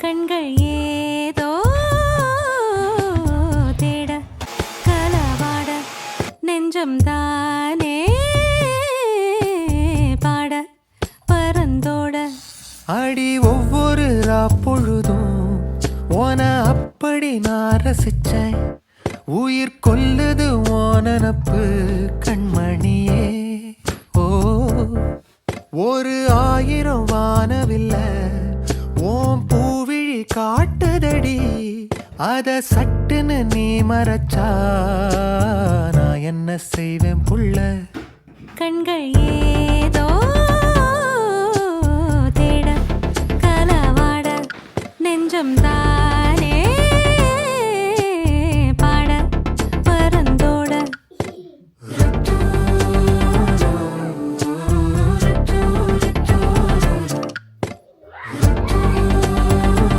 கண்கள் ஏதோ தேட கலவாட நெஞ்சம் தானே பாட பரந்தோட அடி ஒவ்வொரு பொழுதும் ஓன அப்படி நான் ரசிச்சேன். உயிர் கொல்லுது ஓனப்பு கண்மணியே. ஓ ஒரு 1000 வானவில்ல ஓம் பூவிழி காட்டுதடி. அத சட்டுன்னு நீ மறைச்சா நான் என்ன செய்வேன் புள்ள. கண்கள் ஏதோ தேட கலவாட நெஞ்சம் தான்